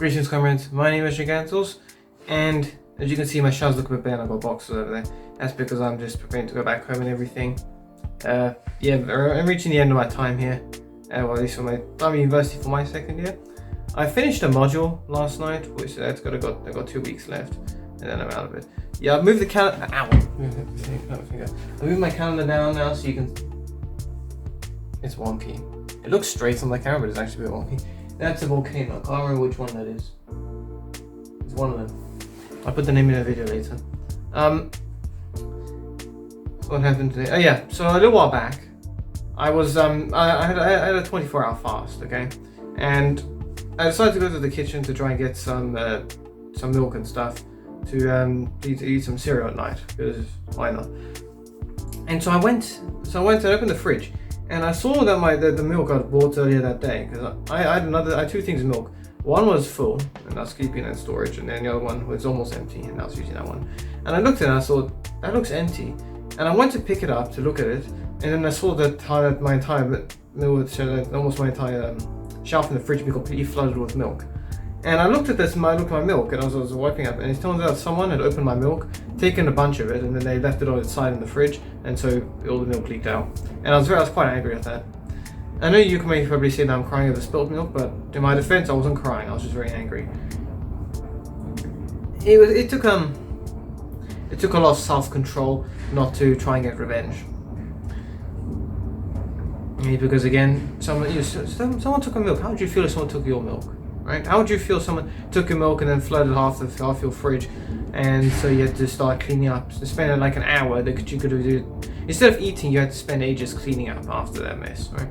Greetings, comrades. My name is Gigantals, and as you can see, my shelves look a bit bare and I've got boxes over there. That's because I'm just preparing to go back home and everything. I'm reaching the end of my time here. Well, at least for my time at university for my second year. I finished a module last night, which I've got 2 weeks left, and then I'm out of it. Yeah, I've moved the calendar. Ow! I moved my calendar down now so you can. It's wonky. It looks straight on the camera, but it's actually a bit wonky. That's a volcano. I can't remember which one that is. It's one of them. I'll put the name in the video later. What happened today? Oh yeah, so a little while back, I was I had a 24-hour fast, okay, and I decided to go to the kitchen to try and get some milk and stuff to eat some cereal at night, because why not? And so I went and opened the fridge, and I saw that the milk I bought earlier that day, because I had two things of milk. One was full, and I was keeping it in storage, and then the other one was almost empty, and I was using that one. And I looked at it and I thought, that looks empty. And I went to pick it up to look at it, and then I saw that my entire milk, almost my entire shelf in the fridge be completely flooded with milk. And I looked at my milk, and I was wiping up, and it turns out someone had opened my milk, taken a bunch of it, and then they left it on its side in the fridge, and so all the milk leaked out. And I was quite angry at that. I know you can probably say that I'm crying over spilt milk, but in my defense, I wasn't crying. I was just very angry. It took a lot of self-control not to try and get revenge. Because again, someone took my milk. How would you feel if someone took your milk? Right? How would you feel if someone took your milk and then flooded half your fridge, and so you had to start cleaning up? So spend like an hour that you could do. Instead of eating, you had to spend ages cleaning up after that mess, right?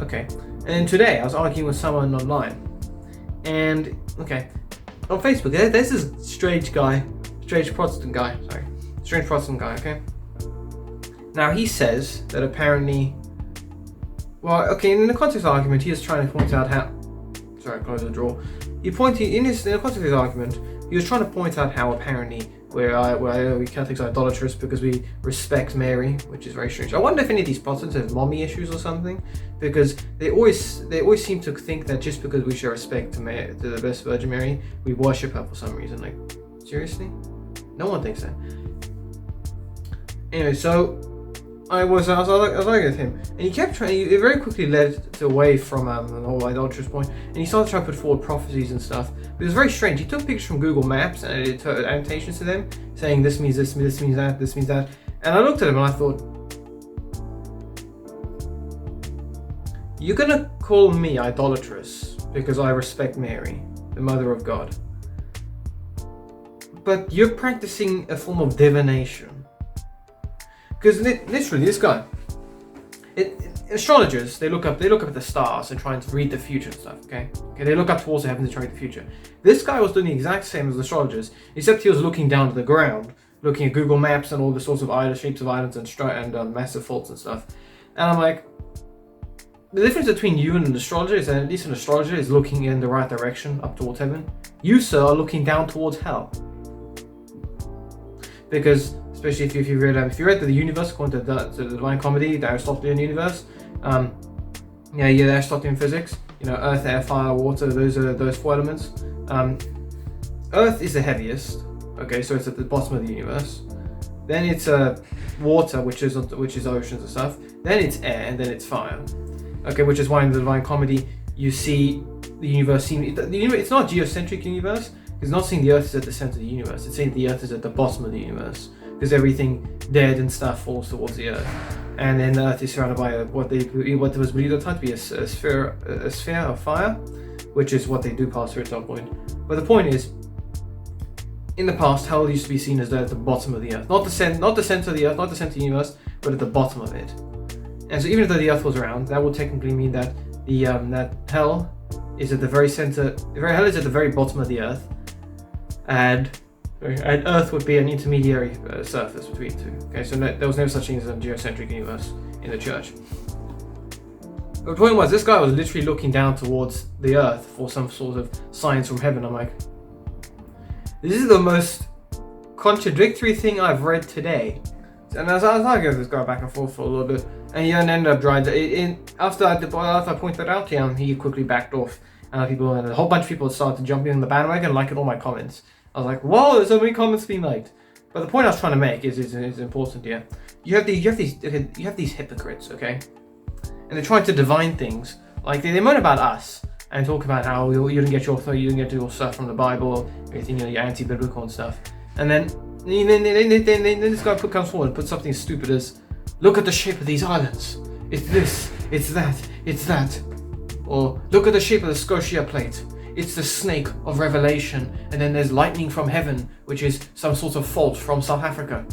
Okay. And then today, I was arguing with someone online, and on Facebook, there's this strange Protestant guy. Okay. Now he says that apparently, in the context of the argument, he was trying to point out how. Sorry, close the drawer. In the context of his argument, he was trying to point out how apparently we Catholics are idolatrous because we respect Mary, which is very strange. I wonder if any of these Protestants have mommy issues or something, because they always seem to think that just because we show respect to the Blessed Virgin Mary, we worship her for some reason. Like, seriously? No one thinks that. Anyway, so I was arguing with him, and he kept trying. It very quickly led away from the whole idolatrous point, and he started trying to put forward prophecies and stuff. But it was very strange. He took pictures from Google Maps and added annotations to them, saying this means this, this means that, this means that. And I looked at him and I thought, you're gonna call me idolatrous because I respect Mary, the Mother of God, but you're practicing a form of divination. Because literally, this guy, astrologers, they look up at the stars and try and read the future and stuff. Okay, they look up towards the heavens and try to read the future. This guy was doing the exact same as astrologers, except he was looking down to the ground, looking at Google Maps and all the sorts of shapes of islands and massive faults and stuff. And I'm like, the difference between you and an astrologer is that at least an astrologer is looking in the right direction up towards heaven. You, sir, are looking down towards hell. Because especially if you read the universe according to the Divine Comedy, the Aristotelian universe, the Aristotelian physics, earth, air, fire, water, those four elements. Earth is the heaviest, okay, so it's at the bottom of the universe. Then it's water, which is oceans and stuff. Then it's air, and then it's fire. Okay, which is why in the Divine Comedy you see the universe it's not a geocentric universe. It's not saying the Earth is at the center of the universe. It's saying the Earth is at the bottom of the universe, because everything dead and stuff falls towards the Earth, and then the Earth is surrounded by what was believed at the time to be a sphere of fire, which is what they do pass through at some point. But the point is, in the past, hell used to be seen as at the bottom of the Earth, not the center of the Earth, not the center of the universe, but at the bottom of it. And so even though the Earth was around, that would technically mean that that hell is at the very center. Hell is at the very bottom of the Earth. And Earth would be an intermediary surface between the two. Okay, so there was no such thing as a geocentric universe in the church. But the point was, this guy was literally looking down towards the Earth for some sort of signs from heaven. I'm like, this is the most contradictory thing I've read today. And as I was arguing with this guy back and forth for a little bit, and he ended up drying. After I pointed that out to him, he quickly backed off and a whole bunch of people started jumping on the bandwagon and liking all my comments. I was like, whoa, there's so many comments being liked. But the point I was trying to make is important here. You have these hypocrites, okay? And they're trying to divine things. Like they moan about us and talk about how you didn't get your stuff from the Bible, everything, you're anti-biblical and stuff. And then this guy comes forward and puts something as stupid as, look at the shape of these islands. It's this, it's that, it's that. Or look at the shape of the Scotia plate. It's the snake of Revelation. And then there's lightning from heaven, which is some sort of fault from South Africa.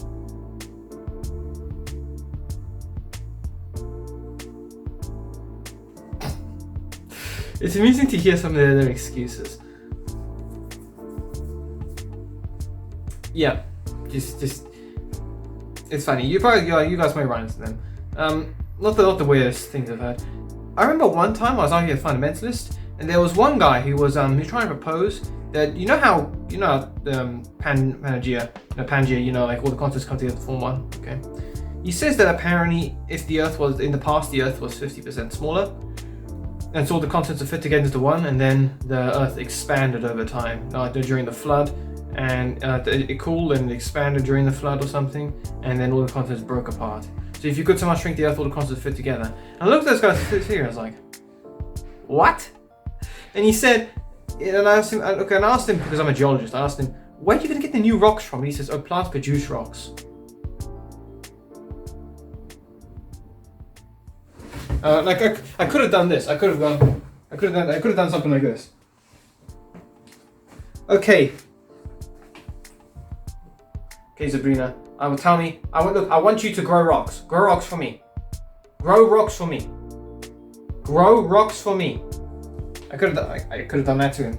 It's amusing to hear some of their excuses. Yeah, just it's funny. You guys may run into them. Not the weirdest things I've heard. I remember one time I was arguing with a fundamentalist, and there was one guy who was trying to propose that Pangea, like all the continents come together to form one. Okay, he says that apparently if the Earth was in the past, the Earth was 50% smaller. And so all the continents are fit together into one, and then the Earth expanded over time, like during the flood, and it cooled and expanded during the flood or something, and then all the continents broke apart. So if you could so much shrink the Earth, all the continents fit together. And I looked at this guy's figure, I was like, what? And he said, and I asked him because I'm a geologist, I asked him, where are you going to get the new rocks from? And he says, oh, plants produce rocks. I could have done this. I could have done something like this. Okay, Sabrina. I want you to grow rocks. Grow rocks for me. Grow rocks for me. Grow rocks for me. I could have done that to him,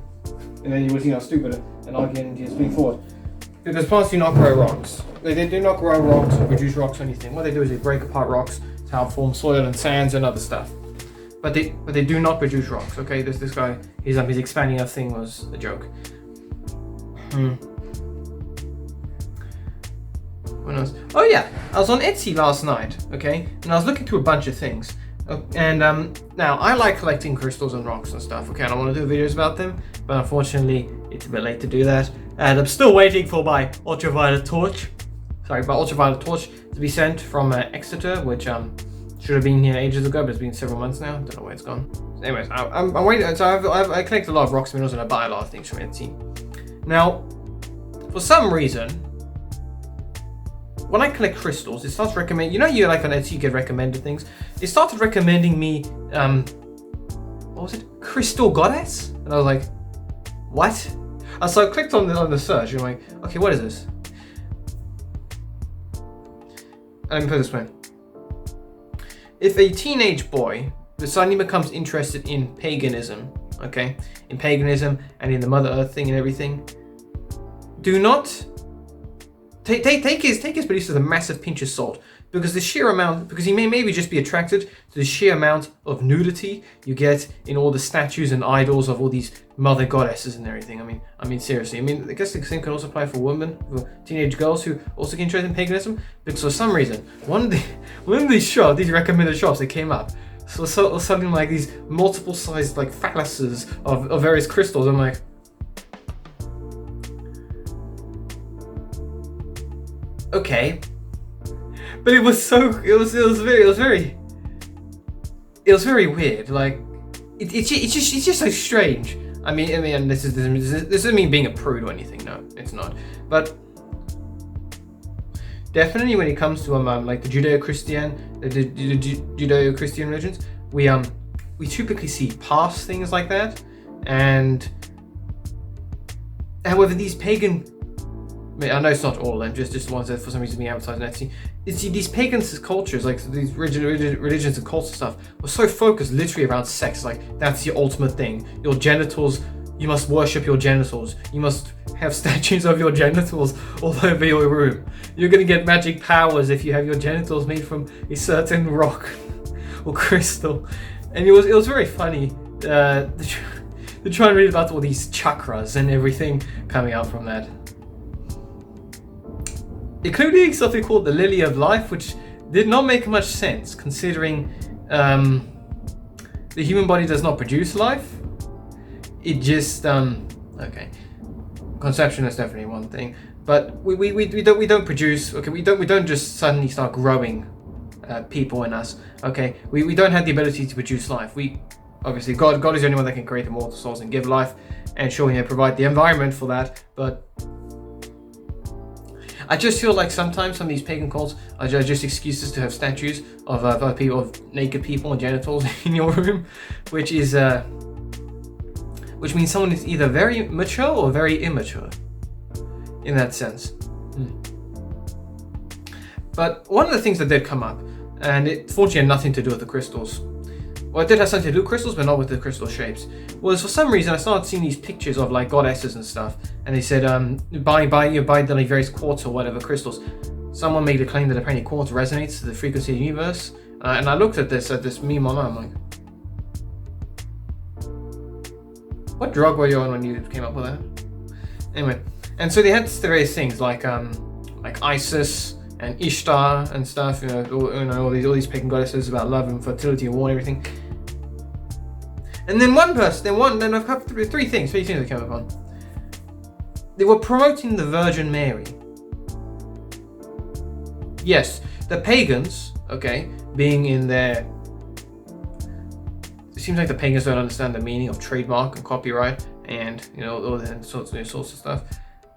and then he was stupid and arguing his way forward. Because plants do not grow rocks. They do not grow rocks or produce rocks or anything. What they do is they break apart rocks to help form soil and sands and other stuff. But they do not produce rocks. Okay, this guy, his expanding Earth thing was a joke. What else? Oh yeah, I was on Etsy last night. Okay, and I was looking through a bunch of things. And now I like collecting crystals and rocks and stuff. Okay, and I want to do videos about them, but unfortunately it's a bit late to do that. And I'm still waiting for my ultraviolet torch to be sent from Exeter, which should have been here ages ago, but it's been several months now. Don't know where it's gone. Anyways, I'm waiting. So I collect a lot of rocks and minerals, and I buy a lot of things from Etsy. Now, for some reason, when I collect crystals, it starts recommending. You like on Etsy, you get recommended things. It started recommending me, what was it? Crystal Goddess, and I was like, what? So I clicked on the search, and I'm like, okay, what is this? Let me put it this way. If a teenage boy suddenly becomes interested in paganism, okay, in paganism and in the Mother Earth thing and everything, do not take his beliefs with a massive pinch of salt, because he may maybe just be attracted to the sheer amount of nudity you get in all the statues and idols of all these mother goddesses and everything. I mean seriously. I guess the same can also apply for women, for teenage girls who also get interested in paganism, because for some reason, one of these recommended shops that came up, so something like these multiple sized like phalluses of various crystals. I'm like, okay. But it was very weird. Like it's just so strange. I mean, this isn't me being a prude or anything. No, it's not. But definitely when it comes to like the Judeo-Christian religions, we typically see past things like that, and however these pagan. I know it's not all, and just the ones that for some reason being advertised on Etsy. It's these pagan cultures, like these religions and cults and stuff, were so focused literally around sex. Like that's your ultimate thing. Your genitals, you must worship your genitals. You must have statues of your genitals all over your room. You're gonna get magic powers if you have your genitals made from a certain rock or crystal. And it was very funny. To try and read about all these chakras and everything coming out from that. Including something called the Lily of Life, which did not make much sense considering the human body does not produce life. it just okay. Conception is definitely one thing, but we don't produce. Okay, we don't just suddenly start growing people in us. Okay, we don't have the ability to produce life. We obviously God is the only one that can create immortal souls and give life, and sure, provide the environment for that. But I just feel like sometimes some of these pagan cults are just excuses to have statues of people, of naked people and genitals in your room, which means someone is either very mature or very immature in that sense. But one of the things that did come up, and it fortunately had nothing to do with the crystals, well, it did have something to do with crystals, but not with the crystal shapes, was for some reason I started seeing these pictures of like goddesses and stuff, and they said buy the like various quartz or whatever crystals. Someone made a claim that apparently quartz resonates to the frequency of the universe, and I looked at this meme online. I'm like, what drug were you on when you came up with that? Anyway, and so they had various things like Isis and Ishtar and stuff, all these pagan goddesses about love and fertility and war and everything. And then then I've got three things I came upon. They were promoting the Virgin Mary. Yes, the pagans, okay, being in their... It seems like the pagans don't understand the meaning of trademark and copyright and, all the sorts of stuff.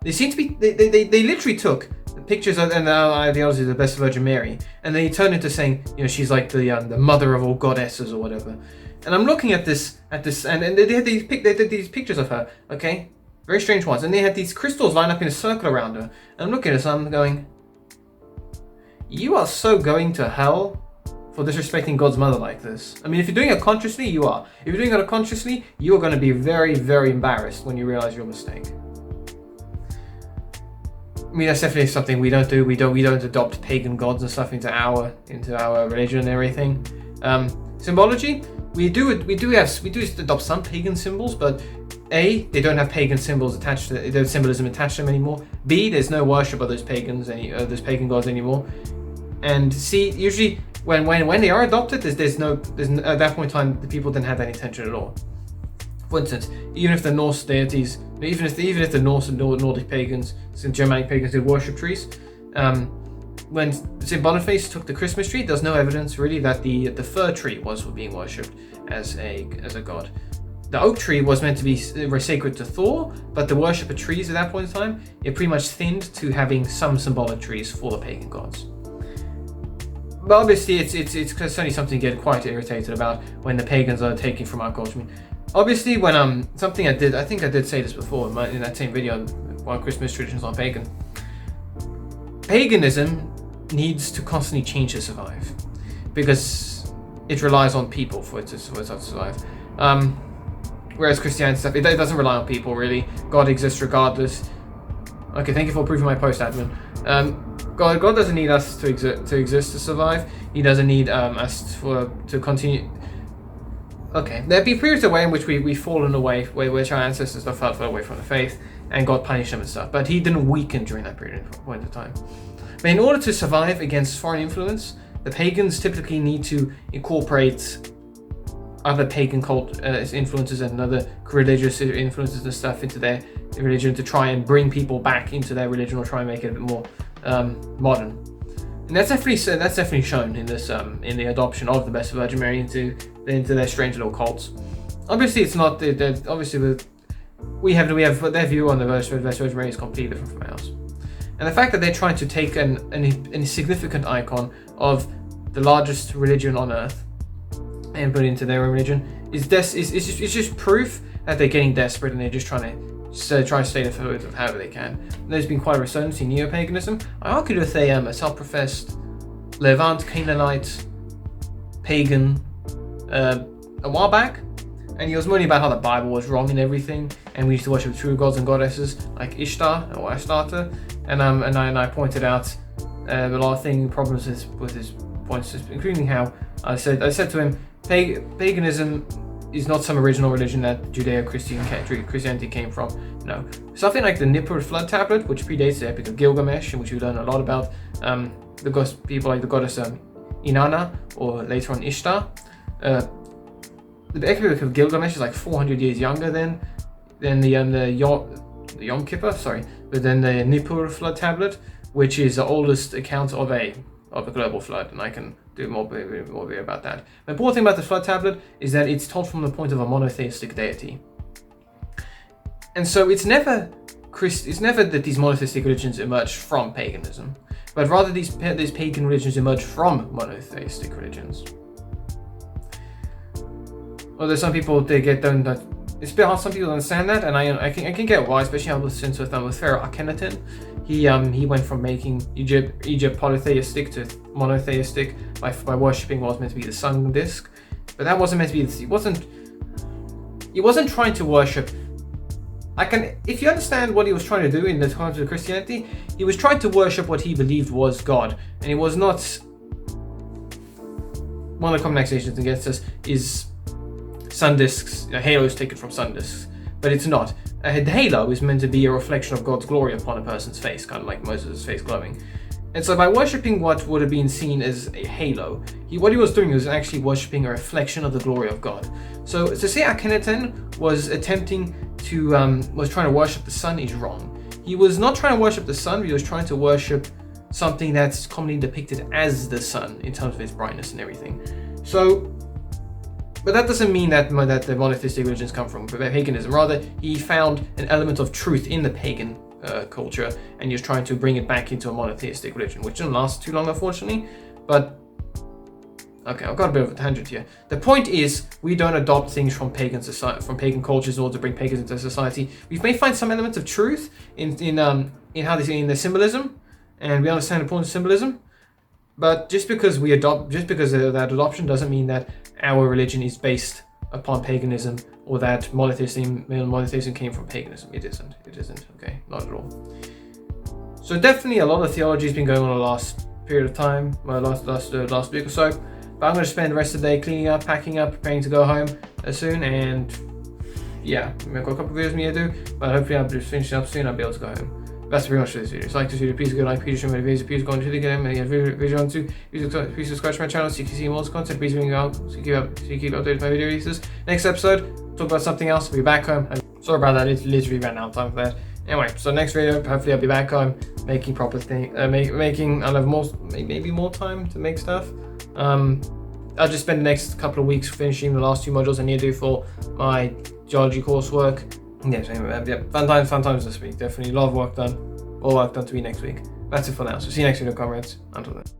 They seem to be... They literally took the pictures and the ideology of the Blessed Virgin Mary, and they turned into saying, she's like the mother of all goddesses or whatever. And I'm looking at this, and they had these pictures of her, okay? Very strange ones. And they had these crystals lined up in a circle around her. And I'm looking at this and I'm going, you are so going to hell for disrespecting God's mother like this. I mean, if you're doing it consciously, you are. If you're doing it unconsciously, you are going to be very, very embarrassed when you realize your mistake. I mean, that's definitely something we don't do. We don't adopt pagan gods and stuff into our religion and everything. Symbology, we do adopt some pagan symbols, but A, they don't have pagan symbols attached to their symbolism attached to them anymore. B, there's no worship of those those pagan gods anymore. And C, usually when they are adopted, there's no at that point in time the people didn't have any intention at all. For instance, even if the Norse deities, even if the Norse and Nordic pagans, since Germanic pagans did worship trees, when St. Boniface took the Christmas tree, there's no evidence really that the fir tree was being worshipped as a god. The oak tree was meant to be sacred to Thor, but the worship of trees at that point in time, it pretty much thinned to having some symbolic trees for the pagan gods. But obviously, it's certainly something to get quite irritated about when the pagans are taking from our culture. I mean, obviously, when something I think I did say this before in that same video on Christmas traditions on pagan. Paganism needs to constantly change to survive, because it relies on people for it to survive. Whereas Christianity stuff, it doesn't rely on people really. God exists regardless. Okay, thank you for approving my post, admin. God doesn't need us to exist to survive. He doesn't need us to continue. Okay, there'd be periods of way in which we've fallen away, which our ancestors have fell away from the faith, and God punished them and stuff. But He didn't weaken during that point of time. But in order to survive against foreign influence, the pagans typically need to incorporate other pagan cult influences and other religious influences and stuff into their religion to try and bring people back into their religion or try and make it a bit more modern. And that's definitely shown in this in the adoption of the Blessed Virgin Mary into their strange little cults. Obviously, it's not obviously we have their view on the Blessed Virgin Mary is completely different from ours. And the fact that they're trying to take a significant icon of the largest religion on earth and put it into their own religion is just proof that they're getting desperate and they're just trying to stay afloat of however they can. And there's been quite a resurgence in neo-paganism. I argued with a self-professed Levant Canaanite pagan a while back, and he was moaning about how the Bible was wrong and everything, and we used to worship true gods and goddesses like Ishtar or Astarte, and I pointed out a lot of problems with his points, including how I said to him, paganism is not some original religion that Christianity came from. No, something like the Nippur flood tablet, which predates the Epic of Gilgamesh, in which we learn a lot about people like the goddess Inanna or later on Ishtar. The Epic of Gilgamesh is like 400 years younger than then the Yom Kippur, but then the Nippur flood tablet, which is the oldest account of a global flood, and I can do more about that. The important thing about the flood tablet is that it's told from the point of a monotheistic deity, and so it's never that these monotheistic religions emerged from paganism, but rather these pagan religions emerged from monotheistic religions. Although some people it's a bit hard. Some people understand that, and I can get why, especially since with Pharaoh Akhenaten, he went from making Egypt polytheistic to monotheistic by worshipping what was meant to be the sun disk, but that wasn't meant to be. He wasn't trying to worship. If you understand what he was trying to do in the times of Christianity, he was trying to worship what he believed was God, and it was not. One of the common accusations against us is sun discs, halos taken from sun discs, but it's not. A halo is meant to be a reflection of God's glory upon a person's face, kind of like Moses' face glowing. And so by worshipping what would have been seen as a halo, what he was doing was actually worshipping a reflection of the glory of God. So to say Akhenaten was was trying to worship the sun is wrong. He was not trying to worship the sun, he was trying to worship something that's commonly depicted as the sun in terms of its brightness and everything. So, but that doesn't mean that the monotheistic religions come from paganism. Rather, he found an element of truth in the pagan culture, and he was trying to bring it back into a monotheistic religion, which didn't last too long, unfortunately. But okay, I've got a bit of a tangent here. The point is, we don't adopt things from pagan cultures in order to bring pagans into society. We may find some elements of truth in the symbolism, and we understand the point of symbolism. But just because of that adoption doesn't mean that our religion is based upon paganism, or that monotheism came from paganism. It isn't. Okay, not at all. So definitely a lot of theology has been going on the last period of time, last week or so. But I'm going to spend the rest of the day cleaning up, packing up, preparing to go home soon, and yeah, I've got a couple of videos me to do, but hopefully I'll be finishing up soon. I'll be able to go home. That's pretty much for this video. If you like this video, please go like, please share my videos, please go on to the game and video on too. Please subscribe to my channel so you can see more content. Please ring out so you keep updated with my video releases. Next episode, talk about something else. I'll be back home. Sorry about that, it literally ran out of time for that. Anyway, so next video, hopefully I'll be back home making proper thing, I'll have maybe more time to make stuff. I'll just spend the next couple of weeks finishing the last 2 modules I need to do for my geology coursework. Yeah, so anyway, fun times this week. Definitely a lot of work done. All work done to be next week. That's it for now. So see you next video, comrades. Until then.